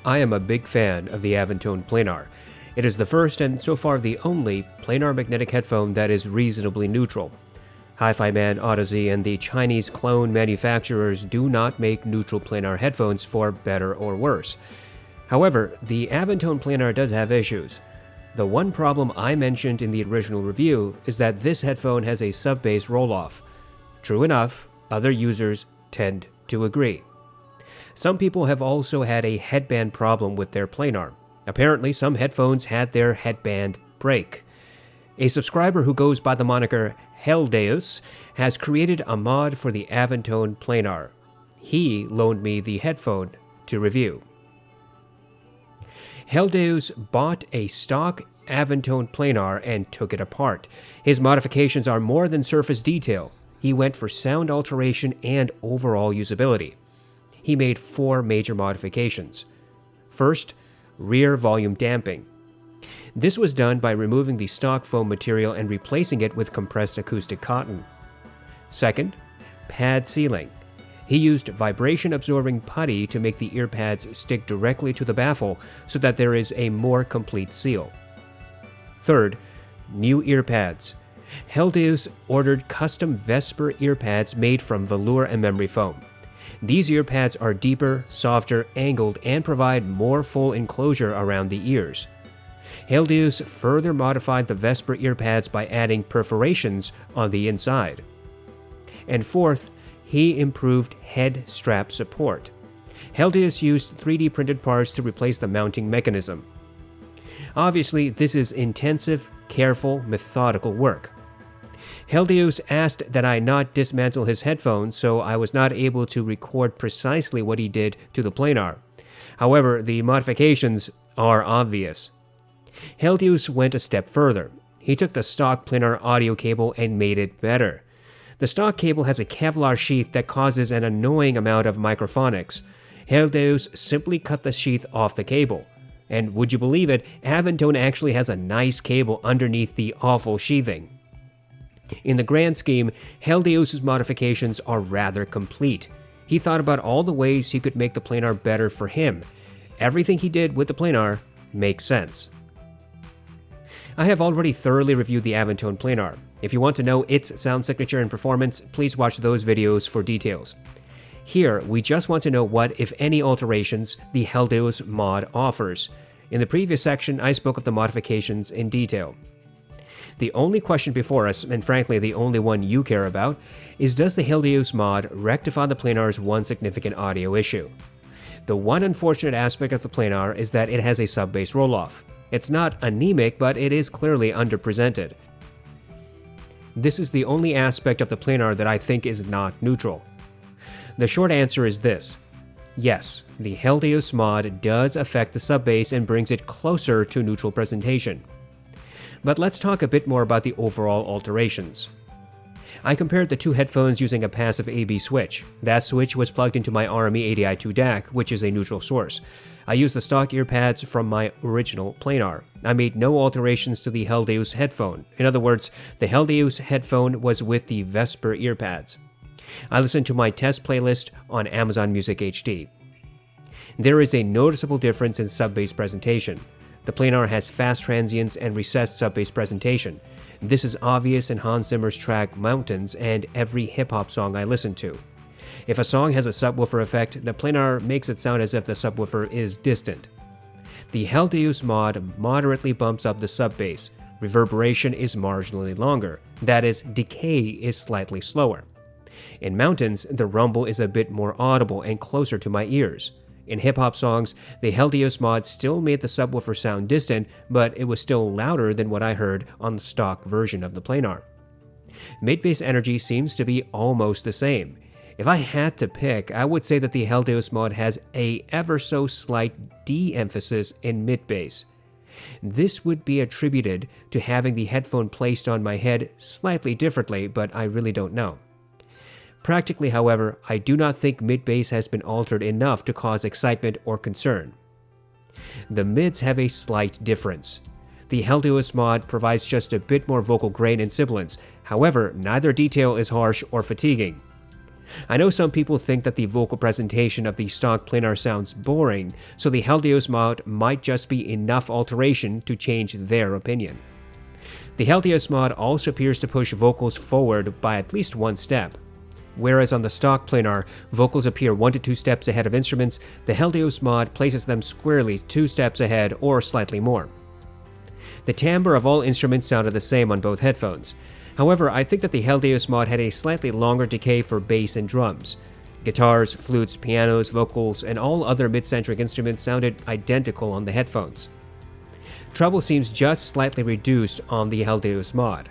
I am a big fan of the Avantone Planar. It is the first and so far the only planar magnetic headphone that is reasonably neutral. Hi-Fi Man, Audeze, and the Chinese clone manufacturers do not make neutral planar headphones for better or worse. However, the Avantone Planar does have issues. The one problem I mentioned in the original review is that this headphone has a sub-bass roll-off. True enough, other users tend to agree. Some people have also had a headband problem with their Planar. Apparently, some headphones had their headband break. A subscriber who goes by the moniker Heldaeus has created a mod for the Avantone Planar. He loaned me the headphone to review. Heldaeus bought a stock Avantone Planar and took it apart. His modifications are more than surface detail. He went for sound alteration and overall usability. He made 4 major modifications. First, rear volume damping. This was done by removing the stock foam material and replacing it with compressed acoustic cotton. Second, pad sealing. He used vibration-absorbing putty to make the ear pads stick directly to the baffle so that there is a more complete seal. Third, new ear pads. Heldaeus ordered custom Vesper ear pads made from velour and memory foam. These ear pads are deeper, softer, angled, and provide more full enclosure around the ears. Heldaeus further modified the Vesper ear pads by adding perforations on the inside. And fourth, he improved head strap support. Heldaeus used 3D printed parts to replace the mounting mechanism. Obviously, this is intensive, careful, methodical work. Heldaeus asked that I not dismantle his headphones, so I was not able to record precisely what he did to the Planar. However, the modifications are obvious. Heldaeus went a step further. He took the stock Planar audio cable and made it better. The stock cable has a Kevlar sheath that causes an annoying amount of microphonics. Heldaeus simply cut the sheath off the cable. And would you believe it, Avantone actually has a nice cable underneath the awful sheathing. In the grand scheme, Heldaeus' modifications are rather complete. He thought about all the ways he could make the Planar better for him. Everything he did with the Planar makes sense. I have already thoroughly reviewed the Avantone Planar. If you want to know its sound signature and performance, please watch those videos for details. Here, we just want to know what, if any, alterations the Heldaeus mod offers. In the previous section, I spoke of the modifications in detail. The only question before us, and frankly the only one you care about, is does the Heldaeus mod rectify the Planar's one significant audio issue? The one unfortunate aspect of the Planar is that it has a sub-bass roll-off. It's not anemic, but it is clearly underpresented. This is the only aspect of the Planar that I think is not neutral. The short answer is this. Yes, the Heldaeus mod does affect the sub-bass and brings it closer to neutral presentation. But let's talk a bit more about the overall alterations. I compared the two headphones using a passive AB switch. That switch was plugged into my RME ADI2 DAC, which is a neutral source. I used the stock ear pads from my original Planar. I made no alterations to the Heldaeus headphone. In other words, the Heldaeus headphone was with the Vesper ear pads. I listened to my test playlist on Amazon Music HD. There is a noticeable difference in sub-bass presentation. The Planar has fast transients and recessed sub-bass presentation. This is obvious in Hans Zimmer's track Mountains and every hip-hop song I listen to. If a song has a subwoofer effect, the Planar makes it sound as if the subwoofer is distant. The Heldaeus mod moderately bumps up the sub-bass. Reverberation is marginally longer. That is, decay is slightly slower. In Mountains, the rumble is a bit more audible and closer to my ears. In hip-hop songs, the Heldaeus mod still made the subwoofer sound distant, but it was still louder than what I heard on the stock version of the Planar. Mid-bass energy seems to be almost the same. If I had to pick, I would say that the Heldaeus mod has a ever so slight de-emphasis in mid-bass. This would be attributed to having the headphone placed on my head slightly differently, but I really don't know. Practically, however, I do not think mid-bass has been altered enough to cause excitement or concern. The mids have a slight difference. The Heldaeus mod provides just a bit more vocal grain and sibilance, however, neither detail is harsh or fatiguing. I know some people think that the vocal presentation of the stock planar sounds boring, so the Heldaeus mod might just be enough alteration to change their opinion. The Heldaeus mod also appears to push vocals forward by at least one step. Whereas on the stock planar, vocals appear 1 to 2 steps ahead of instruments, the Heldaeus mod places them squarely 2 steps ahead or slightly more. The timbre of all instruments sounded the same on both headphones. However, I think that the Heldaeus mod had a slightly longer decay for bass and drums. Guitars, flutes, pianos, vocals, and all other mid-centric instruments sounded identical on the headphones. Treble seems just slightly reduced on the Heldaeus mod.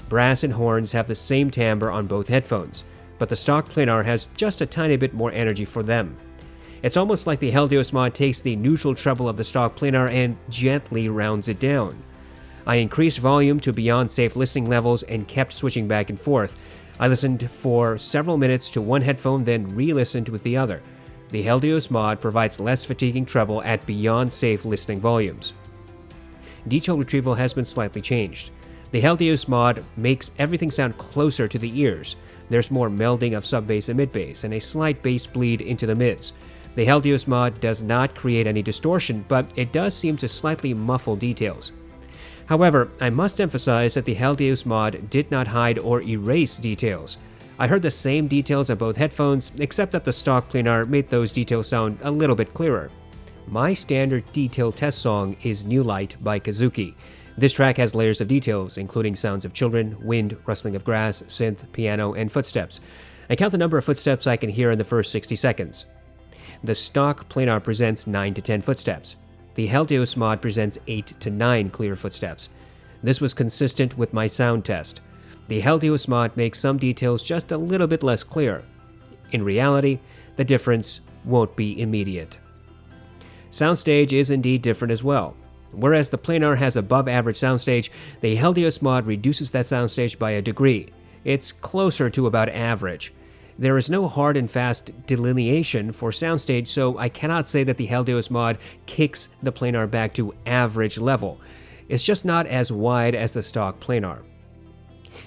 Brass and horns have the same timbre on both headphones, but the stock planar has just a tiny bit more energy for them. It's almost like the Heldaeus mod takes the neutral treble of the stock planar and gently rounds it down. I increased volume to beyond safe listening levels and kept switching back and forth. I listened for several minutes to one headphone, then re-listened with the other. The Heldaeus mod provides less fatiguing treble at beyond safe listening volumes. Detail retrieval has been slightly changed. The Heldaeus mod makes everything sound closer to the ears. There's more melding of sub-bass and mid-bass, and a slight bass bleed into the mids. The Heldaeus mod does not create any distortion, but it does seem to slightly muffle details. However, I must emphasize that the Heldaeus mod did not hide or erase details. I heard the same details on both headphones, except that the stock planar made those details sound a little bit clearer. My standard detail test song is New Light by Kazuki. This track has layers of details, including sounds of children, wind, rustling of grass, synth, piano, and footsteps. I count the number of footsteps I can hear in the first 60 seconds. The stock planar presents 9 to 10 footsteps. The Heldaeus mod presents 8 to 9 clear footsteps. This was consistent with my sound test. The Heldaeus mod makes some details just a little bit less clear. In reality, the difference won't be immediate. Soundstage is indeed different as well. Whereas the planar has above average soundstage, the Heldaeus mod reduces that soundstage by a degree. It's closer to about average. There is no hard and fast delineation for soundstage, so I cannot say that the Heldaeus mod kicks the planar back to average level. It's just not as wide as the stock planar.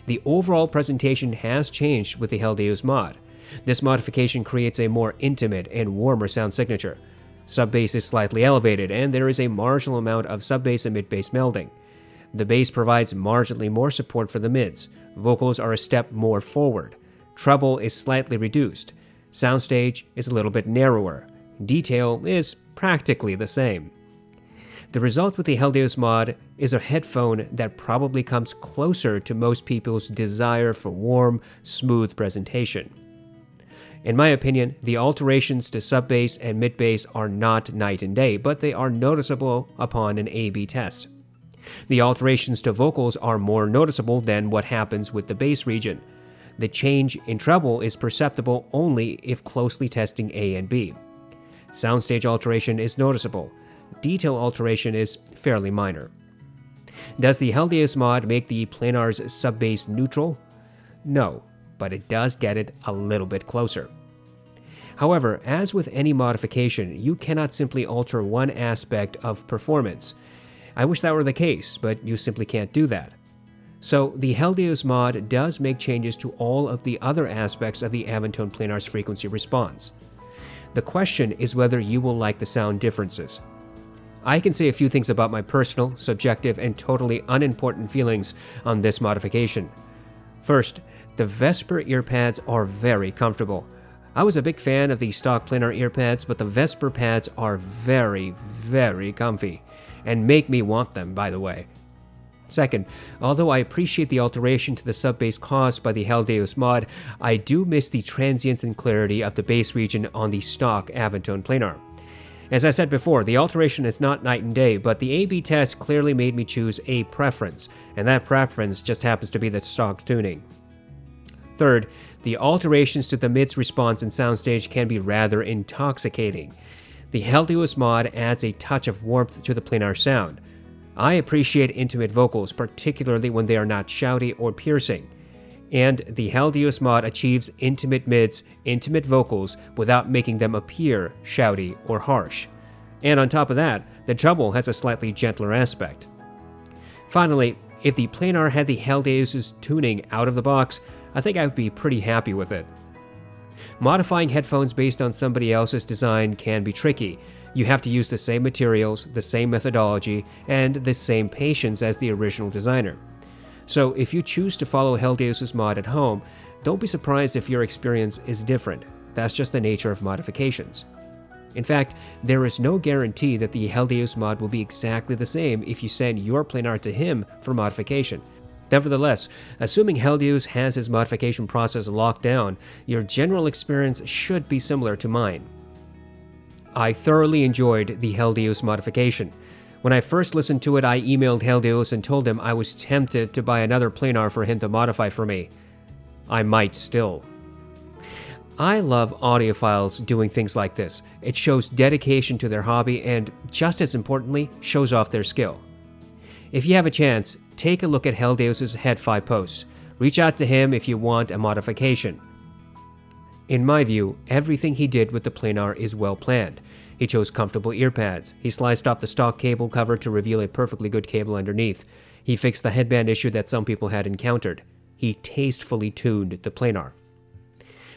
The overall presentation has changed with the Heldaeus mod. This modification creates a more intimate and warmer sound signature. Sub-bass is slightly elevated, and there is a marginal amount of sub-bass and mid-bass melding. The bass provides marginally more support for the mids. Vocals are a step more forward. Treble is slightly reduced. Soundstage is a little bit narrower. Detail is practically the same. The result with the Heldaeus mod is a headphone that probably comes closer to most people's desire for warm, smooth presentation. In my opinion, the alterations to sub-bass and mid-bass are not night and day, but they are noticeable upon an A/B test. The alterations to vocals are more noticeable than what happens with the bass region. The change in treble is perceptible only if closely testing A and B. Soundstage alteration is noticeable. Detail alteration is fairly minor. Does the Heldaeus mod make the planar's sub-bass neutral? No, but it does get it a little bit closer. However, as with any modification, you cannot simply alter one aspect of performance. I wish that were the case, but you simply can't do that. So the Heldaeus mod does make changes to all of the other aspects of the Avantone Planar's frequency response. The question is whether you will like the sound differences. I can say a few things about my personal, subjective, and totally unimportant feelings on this modification. First, the Vesper earpads are very comfortable. I was a big fan of the stock planar earpads, but the Vesper pads are very, very comfy, and make me want them, by the way. Second, although I appreciate the alteration to the sub-bass caused by the Heldaeus mod, I do miss the transience and clarity of the bass region on the stock Avantone planar. As I said before, the alteration is not night and day, but the A/B test clearly made me choose a preference, and that preference just happens to be the stock tuning. Third, the alterations to the mids response and soundstage can be rather intoxicating. The Heldaeus mod adds a touch of warmth to the planar sound. I appreciate intimate vocals, particularly when they are not shouty or piercing. And the Heldaeus mod achieves intimate mids, intimate vocals, without making them appear shouty or harsh. And on top of that, the treble has a slightly gentler aspect. Finally, if the planar had the Heldaeus' tuning out of the box, I think I would be pretty happy with it. Modifying headphones based on somebody else's design can be tricky. You have to use the same materials, the same methodology, and the same patience as the original designer. So if you choose to follow Heldaeus' mod at home, don't be surprised if your experience is different. That's just the nature of modifications. In fact, there is no guarantee that the Heldaeus mod will be exactly the same if you send your planar to him for modification. Nevertheless, assuming Heldaeus has his modification process locked down, your general experience should be similar to mine. I thoroughly enjoyed the Heldaeus modification. When I first listened to it, I emailed Heldaeus and told him I was tempted to buy another planar for him to modify for me. I might still. I love audiophiles doing things like this. It shows dedication to their hobby and, just as importantly, shows off their skill. If you have a chance, take a look at Heldaeus' hifi posts. Reach out to him if you want a modification. In my view, everything he did with the planar is well planned. He chose comfortable ear pads. He sliced off the stock cable cover to reveal a perfectly good cable underneath. He fixed the headband issue that some people had encountered. He tastefully tuned the planar.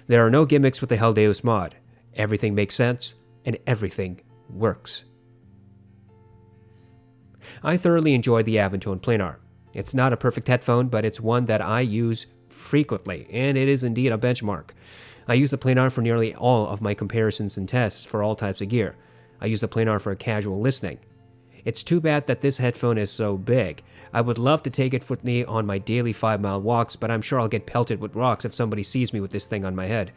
There are no gimmicks with the Heldaeus mod. Everything makes sense, and everything works. I thoroughly enjoyed the Avantone planar. It's not a perfect headphone, but it's one that I use frequently, and it is indeed a benchmark. I use the planar for nearly all of my comparisons and tests for all types of gear. I use the planar for casual listening. It's too bad that this headphone is so big. I would love to take it with me on my daily 5-mile walks, but I'm sure I'll get pelted with rocks if somebody sees me with this thing on my head.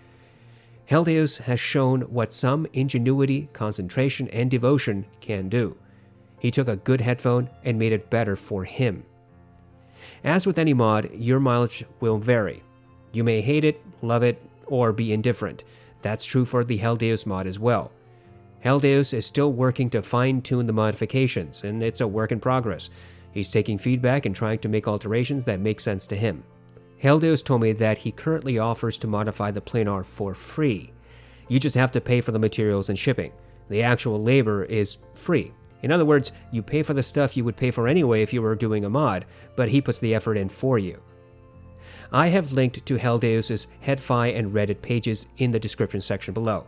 Heldaeus has shown what some ingenuity, concentration, and devotion can do. He took a good headphone and made it better for him. As with any mod, your mileage will vary. You may hate it, love it, or be indifferent. That's true for the Heldaeus mod as well. Heldaeus is still working to fine-tune the modifications, and it's a work in progress. He's taking feedback and trying to make alterations that make sense to him. Heldaeus told me that he currently offers to modify the planar for free. You just have to pay for the materials and shipping. The actual labor is free. In other words, you pay for the stuff you would pay for anyway if you were doing a mod, but he puts the effort in for you. I have linked to Heldaeus' hifi and Reddit pages in the description section below.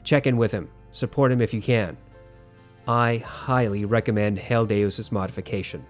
Check in with him. Support him if you can. I highly recommend Heldaeus' modification.